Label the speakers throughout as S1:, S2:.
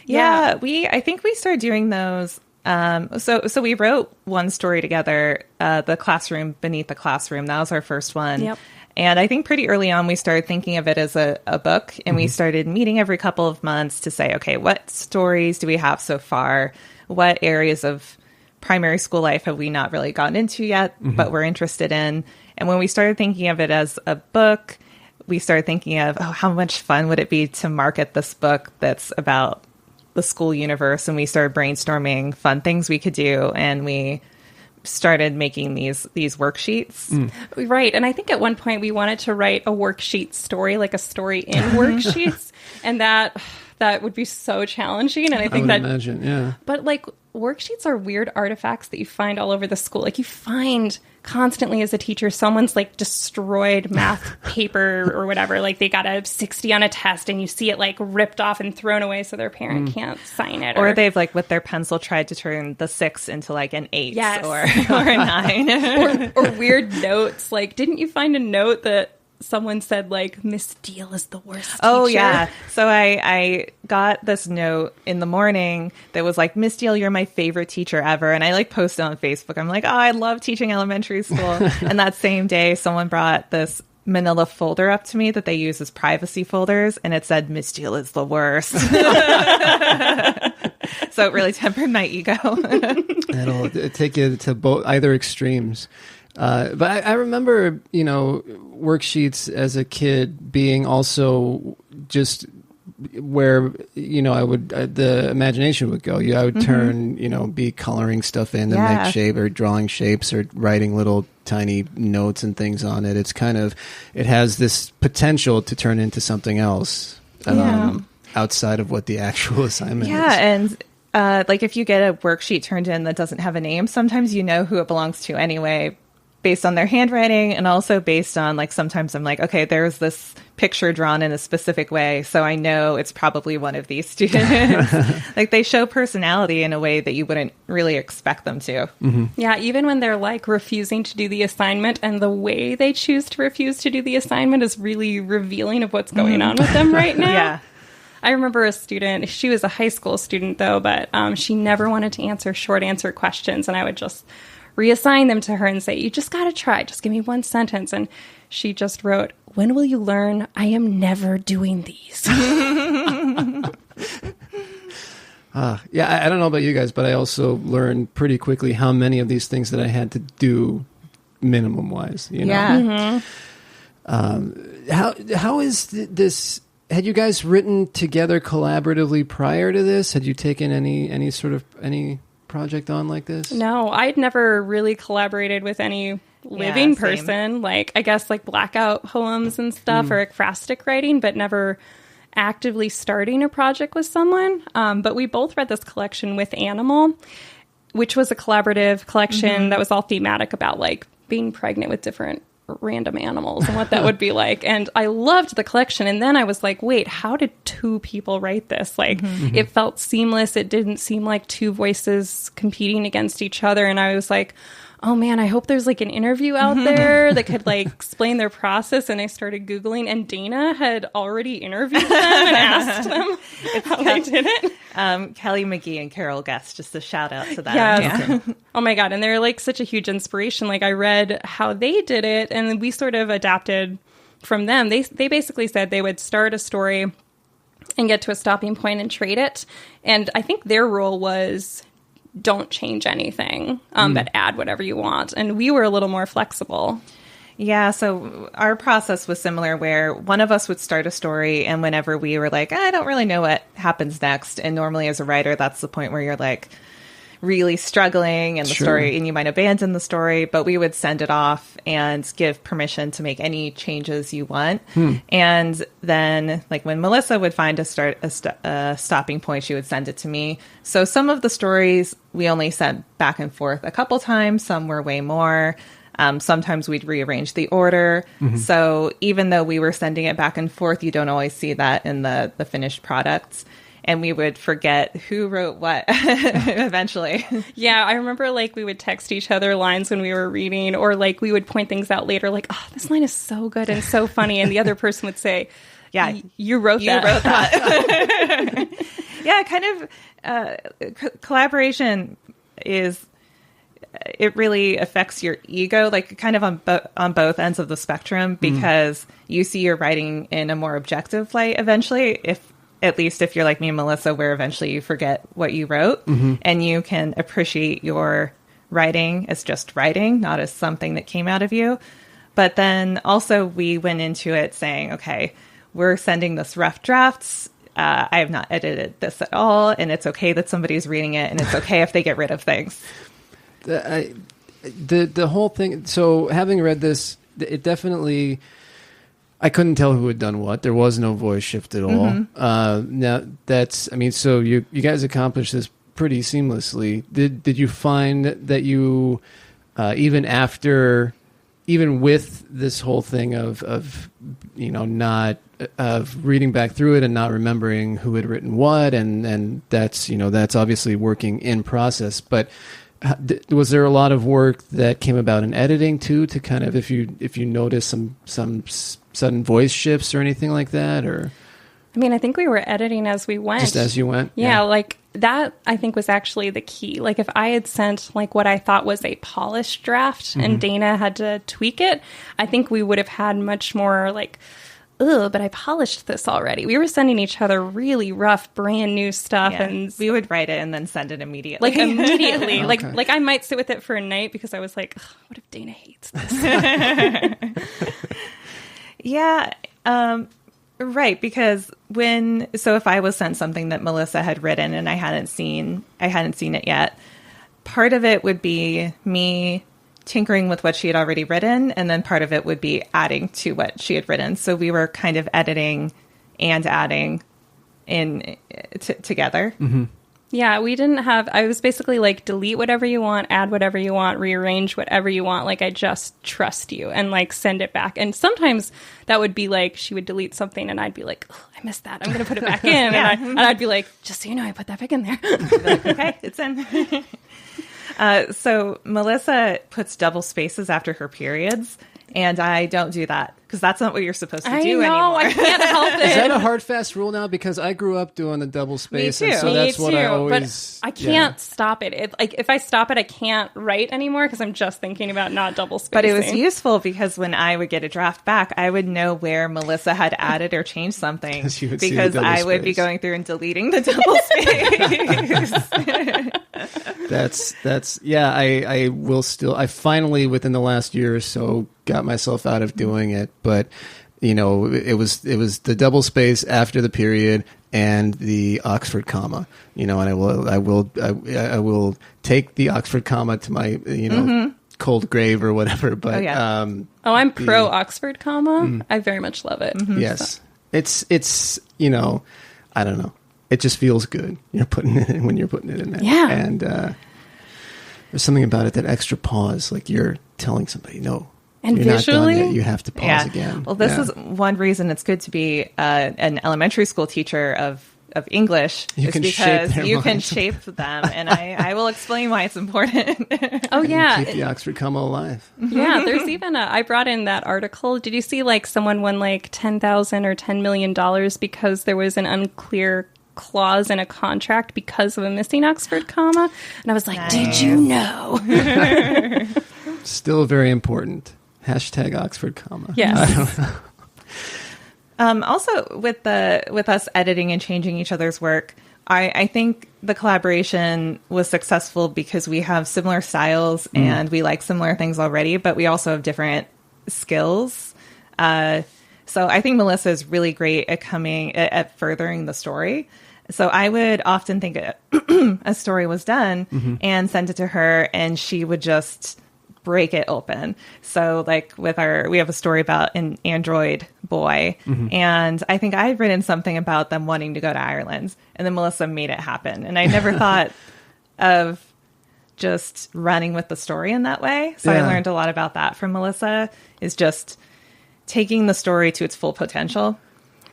S1: Yeah, I think we started doing those. So we wrote one story together, The Classroom Beneath the Classroom. That was our first one.
S2: Yep.
S1: And I think pretty early on, we started thinking of it as a book, and we started meeting every couple of months to say, okay, what stories do we have so far? What areas of primary school life have we not really gotten into yet, but we're interested in? And when we started thinking of it as a book, we started thinking of, how much fun would it be to market this book that's about the school universe? And we started brainstorming fun things we could do, and we started making these worksheets.
S2: Right. And I think at one point we wanted to write a worksheet story, like a story in worksheets. And that would be so challenging. And I think
S3: imagine, yeah.
S2: But like worksheets are weird artifacts that you find all over the school. Like you find constantly as a teacher, someone's like destroyed math paper or whatever. Like they got a 60 on a test and you see it like ripped off and thrown away so their parent can't sign it.
S1: Or they've like with their pencil tried to turn the 6 into like an 8
S2: yes.
S1: or a 9.
S2: or weird notes. Like, didn't you find a note that someone said like Miss Diehl is the worst teacher?
S1: Oh yeah. So I got this note in the morning that was like, Miss Diehl, you're my favorite teacher ever. And I like posted on Facebook. I'm like, oh, I love teaching elementary school. And that same day, someone brought this manila folder up to me that they use as privacy folders, and it said, Miss Diehl is the worst. So it really tempered my ego.
S3: It'll take you to either extremes. But I remember, worksheets as a kid being also just where, I would, the imagination would go. I would turn, be coloring stuff in to make shape or drawing shapes or writing little tiny notes and things on it. It's kind of, it has this potential to turn into something else outside of what the actual assignment is.
S1: Yeah, and like if you get a worksheet turned in that doesn't have a name, sometimes you know who it belongs to anyway, based on their handwriting, and also based on like sometimes I'm like, okay, there's this picture drawn in a specific way, so I know it's probably one of these students. Like they show personality in a way that you wouldn't really expect them to.
S2: Yeah, even when they're like refusing to do the assignment, and the way they choose to refuse to do the assignment is really revealing of what's going on with them right now.
S1: Yeah.
S2: I remember a student, she was a high school student though, but she never wanted to answer short answer questions, and I would just reassign them to her and say, you just got to try. Just give me one sentence. And she just wrote, when will you learn I am never doing these?
S3: Yeah, I don't know about you guys, but I also learned pretty quickly how many of these things that I had to do minimum-wise.
S1: Yeah.
S3: How is this... Had you guys written together collaboratively prior to this? Had you taken any project on like this?
S2: No, I'd never really collaborated with any living person. Like, I guess like blackout poems and stuff or ekphrastic writing, but never actively starting a project with someone. But we both read this collection With Animal, which was a collaborative collection that was all thematic about like being pregnant with different random animals and what that would be like. And I loved the collection. And then I was like, wait, how did two people write this? Like, it felt seamless. It didn't seem like two voices competing against each other. And I was like, oh man, I hope there's like an interview out there that could like explain their process. And I started Googling, and Dana had already interviewed them and asked them how they did it.
S1: Kelly McGee and Carol Guest, just a shout out to them.
S2: Yeah. Oh my God. And they're like such a huge inspiration. Like I read how they did it, and we sort of adapted from them. They basically said they would start a story and get to a stopping point and trade it. And I think their rule was don't change anything, but add whatever you want. And we were a little more flexible.
S1: Yeah, so our process was similar, where one of us would start a story, and whenever we were like, I don't really know what happens next. And normally as a writer, that's the point where you're like really struggling and the story, and you might abandon the story, but we would send it off and give permission to make any changes you want. And then like when Melissa would find a stopping point, she would send it to me. So some of the stories we only sent back and forth a couple times. Some were way more. Sometimes we'd rearrange the order. So even though we were sending it back and forth, you don't always see that in the finished products. And we would forget who wrote what eventually. Yeah,
S2: I remember like we would text each other lines when we were reading, or like we would point things out later, like, oh, this line is so good and so funny. And the other person would say, yeah, you wrote that.
S1: Yeah, kind of collaboration it really affects your ego, like kind of on both ends of the spectrum, because you see your writing in a more objective light eventually, at least if you're like me and Melissa, where eventually you forget what you wrote and you can appreciate your writing as just writing, not as something that came out of you. But then also we went into it saying, okay, we're sending this rough drafts. I have not edited this at all, and it's okay that somebody's reading it, and it's okay if they get rid of things.
S3: The whole thing. So having read this, it definitely, I couldn't tell who had done what. There was no voice shift at all. Now that's, I mean, so you guys accomplished this pretty seamlessly. Did you find that you even with this whole thing of not of reading back through it and not remembering who had written what, and that's obviously working in process, but was there a lot of work that came about in editing too, to kind of, if you notice some sudden voice shifts or anything like that? Or
S2: I mean, I think we were editing as we went.
S3: Just as you went?
S2: Yeah, like that I think was actually the key. Like if I had sent like what I thought was a polished draft and Dana had to tweak it, I think we would have had much more like, oh, but I polished this already. We were sending each other really rough, brand new stuff, and
S1: we would write it and then send it immediately.
S2: Like immediately.
S3: Okay.
S2: Like I might sit with it for a night because I was like, what if Dana hates this?
S1: Yeah. Right. Because if I was sent something that Melissa had written and I hadn't seen it yet, part of it would be me tinkering with what she had already written, and then part of it would be adding to what she had written. So we were kind of editing and adding in together.
S2: Yeah, we didn't have, I was basically like, delete whatever you want, add whatever you want, rearrange whatever you want. Like, I just trust you, and like send it back. And sometimes that would be like, she would delete something and I'd be like, oh, I missed that. I'm going to put it back in. And I'd be like, just so you know, I put that back in there.
S1: Like, okay, it's in. So Melissa puts double spaces after her periods, and I don't do that because that's not what you're supposed to do anymore.
S2: I can't help it.
S3: Is that a hard, fast rule now? Because I grew up doing the double space,
S1: Me too.
S3: and so that's what I always...
S2: But I can't stop it. Like if I stop it, I can't write anymore because I'm just thinking about not double spacing.
S1: But it was useful because when I would get a draft back, I would know where Melissa had added or changed something because I would be going through and deleting the double space.
S3: That's yeah. I will still. I finally, within the last year or so, got myself out of doing it. But it was the double space after the period and the Oxford comma. And I will take the Oxford comma to my cold grave or whatever. But
S2: I'm pro Oxford comma. I very much love it.
S3: Yes, so. It's I don't know. It just feels good. You're putting it in when you're putting it in there.
S2: Yeah.
S3: And there's something about it, that extra pause, like you're telling somebody, no,
S2: and
S3: you're
S2: visually,
S3: not done yet. You have to pause again.
S1: Well, this is one reason it's good to be an elementary school teacher of English.
S3: You can shape
S1: you can shape them, and I will explain why it's important.
S2: Oh yeah,
S3: keep the Oxford comma alive.
S2: Yeah, there's even I brought in that article. Did you see like someone won like $10,000 or $10 million because there was an unclear clause in a contract because of a missing Oxford comma? And I was like, Did you know?
S3: Still very important. Hashtag Oxford comma.
S2: Yes.
S1: Also, with us editing and changing each other's work, I think the collaboration was successful because we have similar styles and we like similar things already, but we also have different skills. So I think Melissa is really great at furthering the story. So I would often think a story was done and send it to her, and she would just break it open. So like we have a story about an android boy, and I think I had written something about them wanting to go to Ireland, and then Melissa made it happen. And I never thought of just running with the story in that way. So I learned a lot about that from Melissa, is just taking the story to its full potential.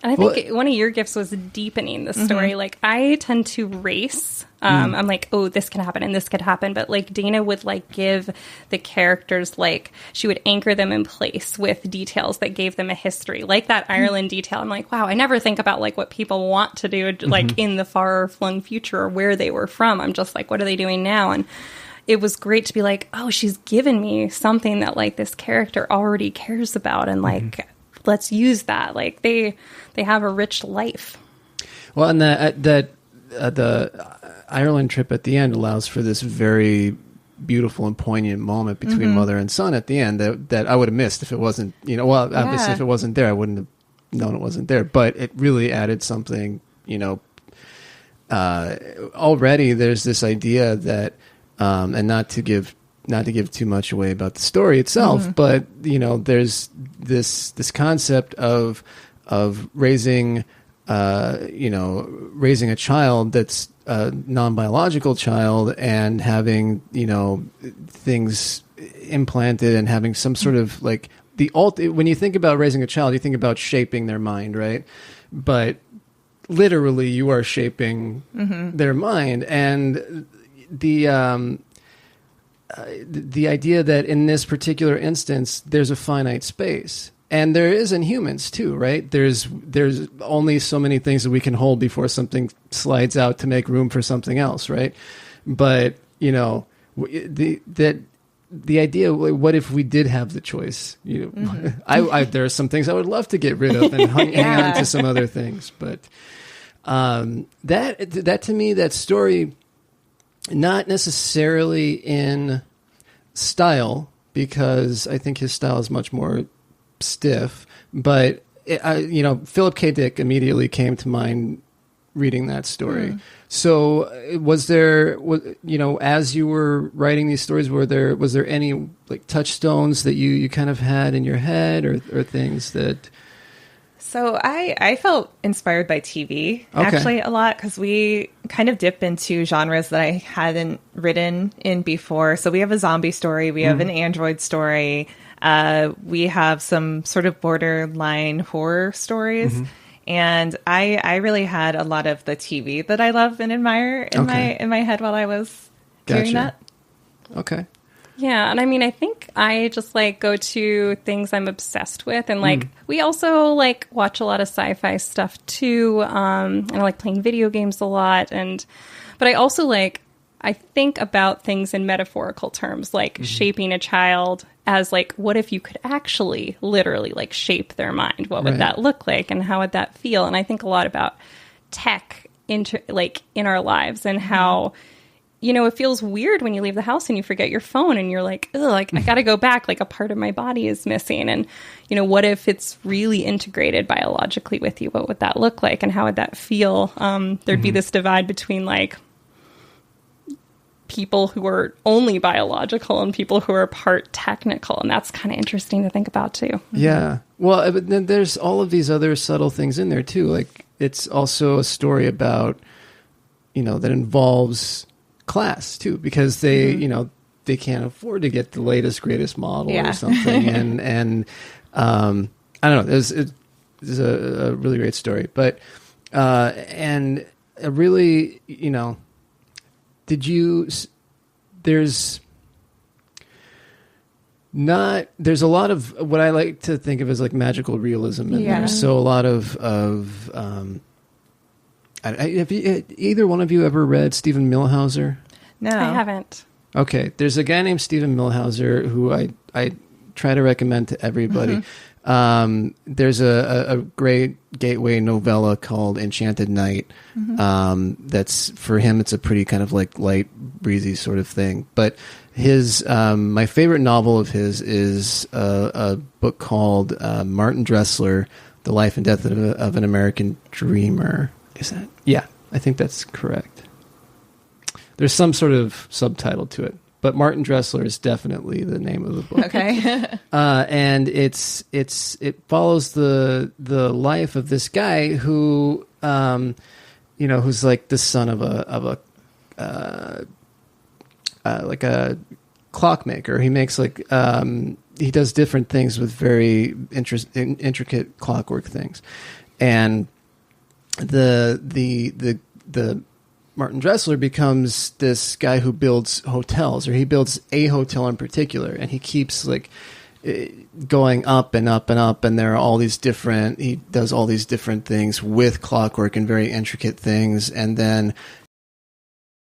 S2: And I think one of your gifts was deepening the story. Like, I tend to race. I'm like, oh, this can happen and this could happen. But like Dana would like give the characters, like she would anchor them in place with details that gave them a history. Like that Ireland detail. I'm like, wow, I never think about like what people want to do like in the far flung future or where they were from. I'm just like, what are they doing now? And it was great to be like, oh, she's given me something that like this character already cares about. And like, let's use that. Like they have a rich life. Well,
S3: and the Ireland trip at the end allows for this very beautiful and poignant moment between mother and son at the end that I would have missed if it wasn't, obviously if it wasn't there, I wouldn't have known it wasn't there, but it really added something, already there's this idea that, and not to give too much away about the story itself, but there's this concept of raising a child that's a non-biological child and having things implanted and having some sort of like when you think about raising a child, you think about shaping their mind, right? But literally, you are shaping their mind, and the idea that in this particular instance, there's a finite space. And there is in humans too, right? There's only so many things that we can hold before something slides out to make room for something else, right? But, the idea, what if we did have the choice? There are some things I would love to get rid of and hang on to some other things. But that to me, that story, not necessarily in style, because I think his style is much more stiff, but Philip K. Dick immediately came to mind reading that story. So was there, as you were writing these stories, was there any like touchstones that you kind of had in your head or things that...
S1: So I felt inspired by TV actually a lot, because we kind of dip into genres that I hadn't written in before. So we have a zombie story, we have an android story, we have some sort of borderline horror stories. And I really had a lot of the TV that I love and admire in my head while I was doing that.
S3: Okay.
S2: Yeah, and I mean, I think I just like go to things I'm obsessed with, and like we also like watch a lot of sci-fi stuff too. And I like playing video games a lot, but I also I think about things in metaphorical terms, like shaping a child as like, what if you could actually literally like shape their mind? What would that look like, and how would that feel? And I think a lot about tech in our lives, and how it feels weird when you leave the house and you forget your phone and you're like, ugh, like I got to go back. Like a part of my body is missing. And, what if it's really integrated biologically with you? What would that look like? And how would that feel? There'd be this divide between like people who are only biological and people who are part technical. And that's kind of interesting to think about too.
S3: Yeah. Well, but then there's all of these other subtle things in there too. Like it's also a story about, that involves class too, because they they can't afford to get the latest greatest model or something, and I don't know, there's a really great story, but and a really there's a lot of what I like to think of as like magical realism in there, so a lot of have either one of you ever read Stephen Millhauser?
S1: No,
S2: I haven't.
S3: Okay, there's a guy named Stephen Millhauser who I try to recommend to everybody. There's a great gateway novella called Enchanted Night. That's, for him, it's a pretty kind of like light, breezy sort of thing. But his my favorite novel of his is a book called Martin Dressler, The Life and Death of an American Dreamer. Is that? Yeah, I think that's correct. There's some sort of subtitle to it, but Martin Dressler is definitely the name of the book.
S1: Okay.
S3: And it follows the life of this guy who, who's like the son of like a clockmaker. He makes like he does different things with very intricate clockwork things. and the Martin Dressler becomes this guy who builds hotels, or he builds a hotel in particular, and he keeps like going up and up and up, and there are all these different, he does all these different things with clockwork and very intricate things, and then